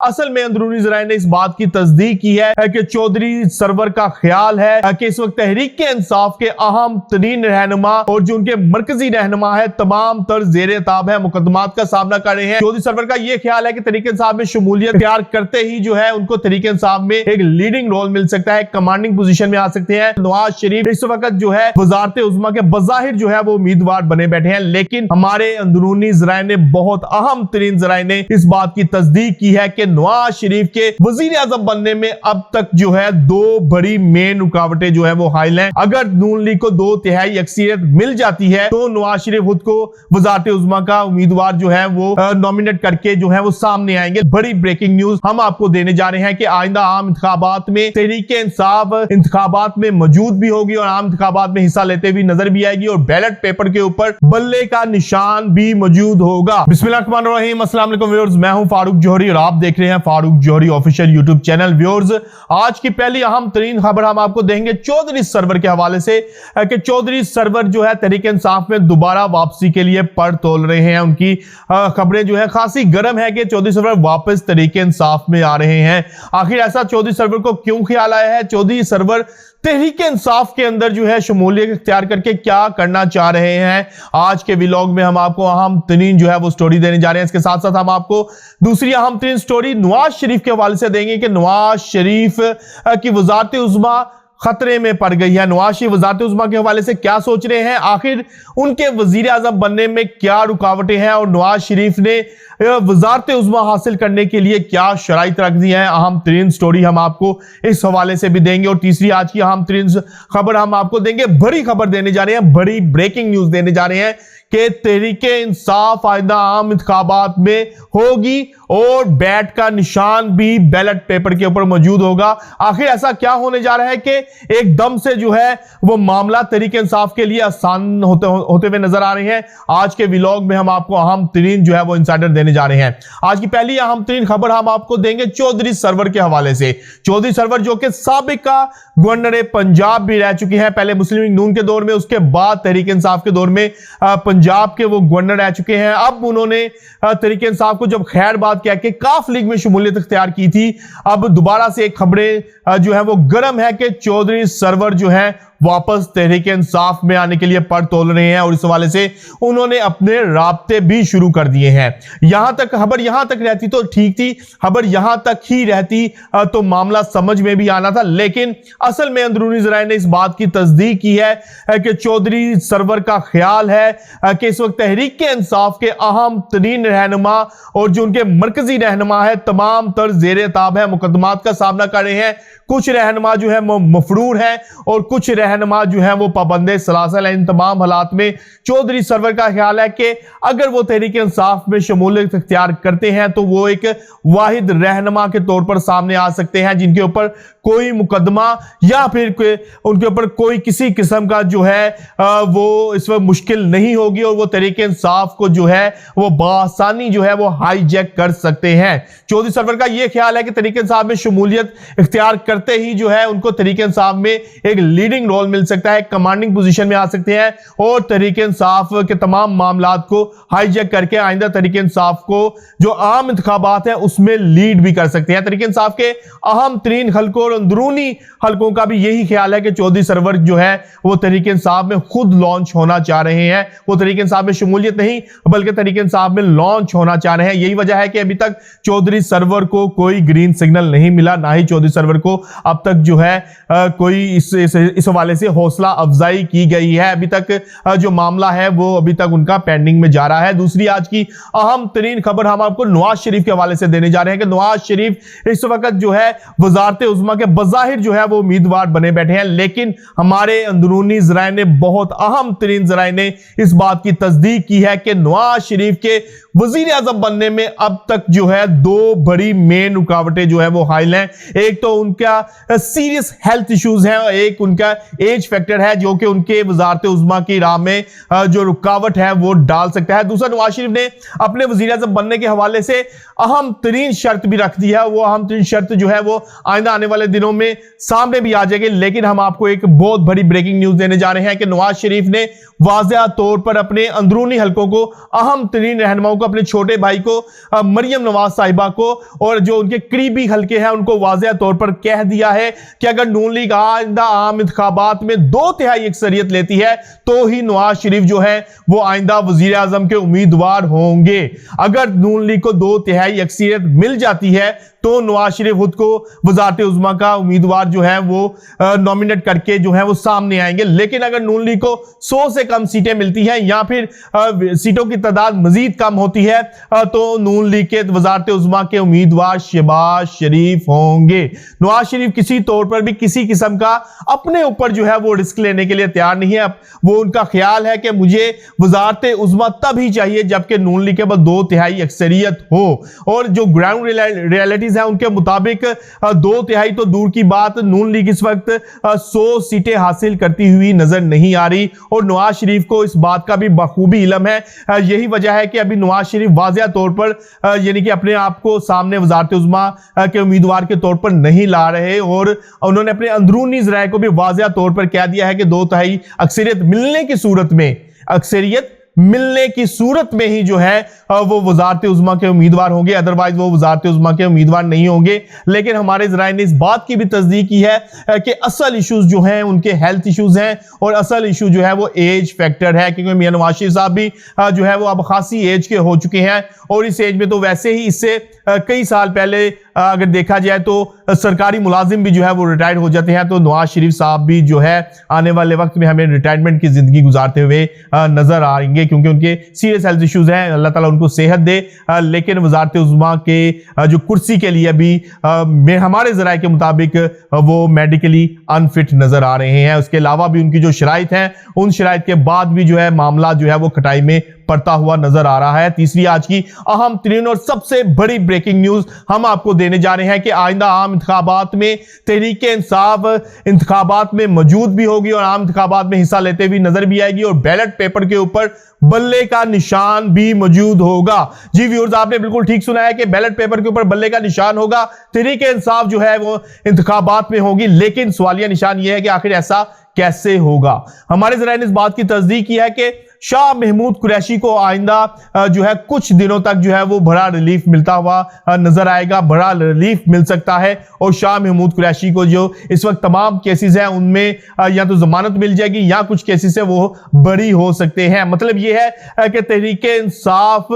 असल में अंदरूनी ज़राए ने इस बात की तस्दीक की है कि चौधरी सरवर का ख्याल है कि इस वक्त तहरीक इंसाफ के अहम तरीन रहनुमा और जो उनके मरकजी रहनुमा है तमाम तर ज़ेरे ताब है मुकदमात का सामना कर रहे हैं। चौधरी सरवर का यह ख्याल है कि तहरीक इंसाफ में शमूलियत तैयार करते ही जो है उनको तहरीक इंसाफ में एक लीडिंग रोल मिल सकता है, कमांडिंग पोजीशन में आ सकते हैं। नवाज शरीफ इस वक्त जो है वजारत उज़्मा के बज़ाहिर जो है वो उम्मीदवार बने बैठे हैं, लेकिन हमारे अंदरूनी ज़राए ने, बहुत अहम तरीन ज़राए ने इस बात की तस्दीक की है कि नवाज शरीफ के वजीर आज़म बनने में अब तक जो है दो बड़ी मेन रुकावटें जो है वो हाइल हैं। अगर नून लीग को 2/3 अक्सरियत मिल जाती है तो नवाज शरीफ खुद को वजारत उज़्मा का उम्मीदवार जो है वो नॉमिनेट करके जो है वो सामने आएंगे। बड़ी ब्रेकिंग न्यूज हम आपको देने जा रहे हैं कि आइंदा आम इंतखाबात में तहरीक इंसाफ इंतखाबात में मौजूद भी होगी और आम इंतखाबात में हिस्सा लेते हुए नजर भी आएगी और बैलेट पेपर के ऊपर बल्ले का निशान भी मौजूद होगा। बिस्मिल्लाहिर्रहमानिर्रहीम, अस्सलाम वालेकुम व्यूअर्स, मैं हूं फारूक जौहरी और आप देख रहे हैं फारूक जौहरी ऑफिशियल यूट्यूब चैनल। व्यूअर्स, आज की पहली अहम तरीन खबर हम आपको देंगे चौधरी सरवर के हवाले से कि चौधरी सरवर जो है तहरीक इंसाफ में दोबारा वापसी के लिए पर तोल रहे हैं। उनकी खबरें जो है खासी गर्म है कि चौधरी सरवर वापस तहरीक इंसाफ में आ रहे हैं। आखिर ऐसा चौधरी सरवर को क्यों ख्याल आया है? चौधरी सरवर तहरीक इंसाफ के अंदर जो है शमूलियत इख्तियार करके क्या करना चाह रहे हैं? आज के व्लॉग में हम आपको अहम तरीन जो है वो स्टोरी देने जा रहे हैं। इसके साथ साथ हम आपको दूसरी अहम तरीन स्टोरी नवाज शरीफ के हवाले से देंगे कि नवाज शरीफ की वजारत उज़्मा खतरे में पड़ गई है। नवाज शरीफ वजारत उज़्मा के हवाले से क्या सोच रहे हैं? आखिर उनके वजीर आज़म बनने में क्या रुकावटें हैं और नवाज शरीफ ने वजारत उज़्मा हासिल करने के लिए क्या शराइत रख दी है? अहम तरीन स्टोरी हम आपको इस हवाले से भी देंगे। और तीसरी आज की अहम तरीन खबर हम आपको देंगे, बड़ी खबर देने जा रहे हैं, बड़ी ब्रेकिंग न्यूज देने जा रहे हैं कि तहरीक इंसाफ आइंदा आम इंतखाबात में होगी और बैट का निशान भी बैलेट पेपर के ऊपर मौजूद होगा। आखिर ऐसा क्या होने जा रहा है कि एकदम से जो है वो मामला तहरीक इंसाफ के लिए आसान होते हुए नजर आ रहे हैं? आज के व्लॉग में हम आपको अहम तरीन जो है वो इंसाइडर देने जा रहे हैं। आज की पहली अहम तरीन खबर हम आपको देंगे चौधरी सरवर के हवाले से। चौधरी सरवर जो कि साबिका गवर्नर पंजाब भी रह चुके हैं, पहले मुस्लिम लीग नून के दौर में, उसके बाद तहरीक इंसाफ के दौर में पंजाब के वो गवर्नर रह चुके हैं। अब उन्होंने तहरीक इंसाफ को जब खैर बात कह के काफ लीग में शमूलियत इख्तियार की थी, अब दोबारा से एक खबरें जो है वो गर्म है कि चौधरी सरवर जो है वापस तहरीक इंसाफ में आने के लिए पर तोल रहे हैं और इस हवाले से उन्होंने अपने राब्ते भी शुरू कर दिए हैं। यहां तक खबर यहां तक रहती तो ठीक थी, खबर यहां तक ही रहती तो मामला समझ में भी आना था, लेकिन असल में अंदरूनी ज़राए ने इस बात की तस्दीक की है कि चौधरी सरवर का ख्याल है कि इस वक्त तहरीक इंसाफ के अहम तरीन रहनुमा और जो उनके मरकजी रहनुमा है तमाम तर ज़ेरे ताब है मुकदमात का सामना कर रहे हैं। कुछ रहनुमा जो है मफरूर है और कुछ रहनुमा जो है वो पाबंदे सलासल है। इन तमाम हालात में चौधरी सरवर का ख्याल है कि अगर वो तहरीक इंसाफ में शमूलियत इख्तियार करते हैं तो वो एक वाहिद रहनुमा के तौर पर सामने आ सकते हैं जिनके ऊपर कोई मुकदमा या फिर उनके ऊपर कोई किसी किस्म का जो है वो इस वक्त मुश्किल नहीं होगी और वो तहरीक इंसाफ को जो है वो बासानी जो है वो हाईजैक कर सकते हैं। चौधरी सरवर का यह ख्याल है कि तहरीक इंसाफ में शमूलियत इख्तियार करते ही जो है उनको तहरीक इंसाफ में एक लीडिंग रोल मिल सकता है, कमांडिंग पोजीशन में आ सकते हैं और तहरीक इंसाफ के तमाम मामलात को हाईजैक करके आइंदा तहरीक इंसाफ को जो आम इंतखाबात है उसमें लीड भी कर सकते हैं। तहरीक इंसाफ के अहम तरीन हलकों और अंदरूनी हलकों का भी यही ख्याल है कि चौधरी सरवर जो है वो तहरीक इंसाफ में खुद लॉन्च होना चाह रहे हैं। वो तहरीक इंसाफ में शमूलियत नहीं बल्कि तहरीक इंसाफ में लॉन्च होना चाह रहे हैं। यही वजह है कि अभी तक चौधरी सरवर को कोई ग्रीन सिग्नल नहीं मिला, ना ही चौधरी सरवर को अब तक जो है कोई इस हवाले से हौसला अफजाई की गई है। अभी तक जो मामला है वो अभी तक उनका पेंडिंग में जा रहा है। दूसरी आज की अहम तरीन खबर हम आपको नवाज शरीफ के हवाले से देने जा रहे हैं कि नवाज शरीफ इस वक्त जो है वजारत उज़्मा के बज़ाहिर जो है वो उम्मीदवार बने बैठे हैं, लेकिन हमारे अंदरूनी ज़राए ने, बहुत अहम तरीन ज़राए ने इस बात की तस्दीक की है कि नवाज शरीफ के वजीर आज़म बनने में अब तक जो है दो बड़ी मेन रुकावटें जो है वो हाइल हैं। एक तो उनका सीरियस हेल्थ इश्यूज हैं और एक उनका एज फैक्टर है जो कि उनके वजारत उज़्मा की राह में जो रुकावट है वो डाल सकता है। दूसरा, नवाज शरीफ ने अपने वजीर आज़म बनने के हवाले से अहम तरीन शर्त भी रख दी है। वो अहम तरीन शर्त जो है वो आइंदा आने वाले दिनों में सामने भी आ जाएगी, लेकिन हम आपको एक बहुत बड़ी ब्रेकिंग न्यूज देने जा रहे हैं कि नवाज शरीफ ने वाज़ेह तौर पर अपने अंदरूनी हलकों को, अहम तरीन रहनुमाओं को अपने छोटे भाई को मरियम नवाज साहिबा को और जो उनके करीबी हल्के हैं उनको वाज़ेह तौर पर कह दिया है कि अगर नून लीग आइंदा आम इंतखाबात में 2/3 अक्सरियत लेती है तो ही नवाज शरीफ जो है वो आइंदा वजीर आजम के उम्मीदवार होंगे। अगर नून लीग को 2/3 अक्सरियत मिल जाती है तो नवाज शरीफ खुद को वज़ारत उज़्मा का उम्मीदवार जो है वो नॉमिनेट करके जो है वो सामने आएंगे। लेकिन अगर नून लीग को 100 से कम सीटें मिलती हैं या फिर सीटों की तादाद मजीद कम होती है तो नून लीग के वज़ारत उज़्मा के उम्मीदवार शहबाज शरीफ होंगे। नवाज शरीफ किसी तौर पर भी किसी किस्म का अपने ऊपर जो है वो रिस्क लेने के लिए तैयार नहीं है। वो उनका ख्याल है कि मुझे वज़ारत उज़्मा तभी चाहिए जबकि नून लीग के पास 2/3 अक्सरियत हो। और जो ग्राउंड रियलिटी है उनके मुताबिक 2/3 तो दूर की बात, नून लीग इस वक्त 100 सीटें हासिल करती हुई नजर नहीं आ रही और नवाज शरीफ को इस बात का भी बखूबी इल्म है। यही वजह है कि अभी नवाज शरीफ वाज़ेह तौर पर यानी कि अपने आप को सामने वज़ारत उज़्मा के उम्मीदवार के तौर पर नहीं ला रहे और उन्होंने अपने अंदरूनी ज़राए को भी वाज़ेह तौर पर कह दिया है कि 2/3 अक्सरियत मिलने की सूरत में ही जो है वो वज़ारत उज़्मा के उम्मीदवार होंगे, अदरवाइज वो वज़ारत उज़्मा के उम्मीदवार नहीं होंगे। लेकिन हमारे ज़राए ने इस बात की भी तस्दीक की है कि असल इश्यूज जो हैं उनके हेल्थ इश्यूज हैं और असल इशू जो है वो एज फैक्टर है, क्योंकि मियां नवाज शरीफ साहब भी जो है वो अब खासी एज के हो चुके हैं और इस एज में तो वैसे ही इससे कई साल पहले अगर देखा जाए तो सरकारी मुलाजिम भी जो है वो रिटायर्ड हो जाते हैं। तो नवाज शरीफ साहब भी जो है आने वाले वक्त में हमें रिटायरमेंट की जिंदगी गुजारते हुए नजर आएंगे, क्योंकि उनके सीरियस हेल्थ इश्यूज हैं। अल्लाह ताला उनको सेहत दे। लेकिन वज़ारत उज़्मा के जो कुर्सी के लिए भी हमारे ज़राए के मुताबिक वो मेडिकली अनफिट नजर आ रहे हैं। उसके अलावा भी उनकी जो शराइत हैं उन शराइत के बाद भी जो है मामला जो है वो खटाई में पड़ता हुआ नजर आ रहा है। तीसरी आज की अहम तरीन और सबसे बड़ी ब्रेकिंग न्यूज हम आपको देने जा रहे हैं कि आइंदा आम इंतखाबात में तहरीक इंसाफ इंतखाबात में मौजूद भी होगी और आम इंतखाबात में हिस्सा लेते हुए नजर भी आएगी और बैलेट पेपर के ऊपर बल्ले का निशान भी मौजूद होगा। जी व्यूअर्स, आपने बिल्कुल ठीक सुना है कि बैलेट पेपर के ऊपर बल्ले का निशान होगा। तहरीक इंसाफ जो है वो इंतखाबात में होगी, लेकिन सवालिया निशान यह है कि आखिर ऐसा कैसे होगा। हमारे ज़राए ने इस बात की तस्दीक की है कि शाह महमूद कुरैशी को आइंदा जो है कुछ दिनों तक जो है वो बड़ा रिलीफ मिलता हुआ नजर आएगा, बड़ा रिलीफ मिल सकता है। और शाह महमूद कुरैशी को जो इस वक्त तमाम केसेस हैं उनमें या तो जमानत मिल जाएगी या कुछ केसेस है वो बरी हो सकते हैं। मतलब ये है कि तहरीक इंसाफ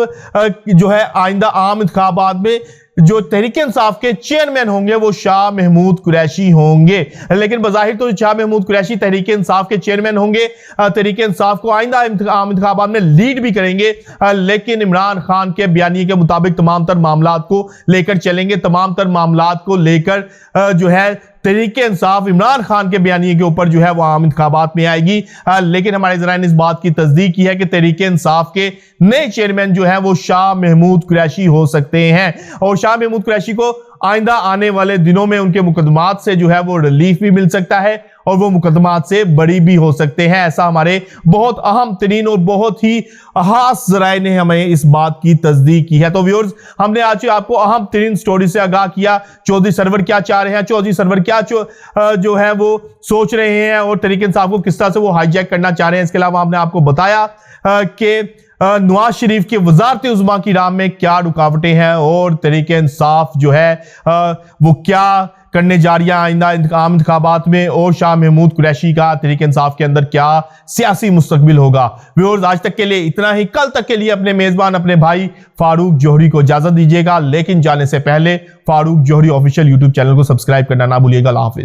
जो है आइंदा आम इंतखाबात में जो तहरीक इंसाफ के चेयरमैन होंगे वो शाह महमूद कुरैशी होंगे। लेकिन बज़ाहिर तो शाह महमूद कुरैशी तहरीक इंसाफ के चेयरमैन होंगे, तहरीक इंसाफ को आइंदा आम इंतखाबात में लीड भी करेंगे। लेकिन इमरान खान के बयानी के मुताबिक तमाम तर मामलात को लेकर चलेंगे, तमाम तर मामलात को लेकर जो है तहरीक इंसाफ इमरान खान के बयानी के ऊपर जो है वो आम इंतखाबात में आएगी। लेकिन हमारे ज़राए ने इस बात की तस्दीक की है कि तहरीक इंसाफ के नए चेयरमैन जो है वो शाह महमूद कुरैशी हो सकते हैं और शाह महमूद कुरैशी को आइंदा आने वाले दिनों में उनके मुकदमात से जो है वो रिलीफ भी मिल सकता है और वो मुकदमात से बरी भी हो सकते हैं। ऐसा हमारे बहुत अहम तरीन और बहुत ही खास ज़राए ने हमें इस बात की तस्दीक की है। तो व्यूअर्स, हमने आज आपको अहम तरीन स्टोरी से आगाह किया। चौधरी सरवर क्या चाह रहे हैं, चौधरी सरवर क्या जो है वो सोच रहे हैं और तहरीक इंसाफ को किस तरह से वो हाईजैक करना चाह रहे हैं। इसके अलावा हमने आपको बताया कि नवाज शरीफ के वज़ारत उज़्मा की राह में क्या रुकावटें हैं और तहरीक इंसाफ जो है वो क्या करने जा रही है आइंदा आम इंतखाबात में और शाह महमूद कुरैशी का तहरीक इंसाफ के अंदर क्या सियासी मुस्तकबिल होगा। व्यूअर्स, आज तक के लिए इतना ही। कल तक के लिए अपने मेजबान अपने भाई फारूक जौहरी को इजाजत दीजिएगा, लेकिन जाने से पहले फारूक जौहरी ऑफिशियल यूट्यूब चैनल को सब्सक्राइब करना ना भूलिएगा। अल्लाह हाफिज।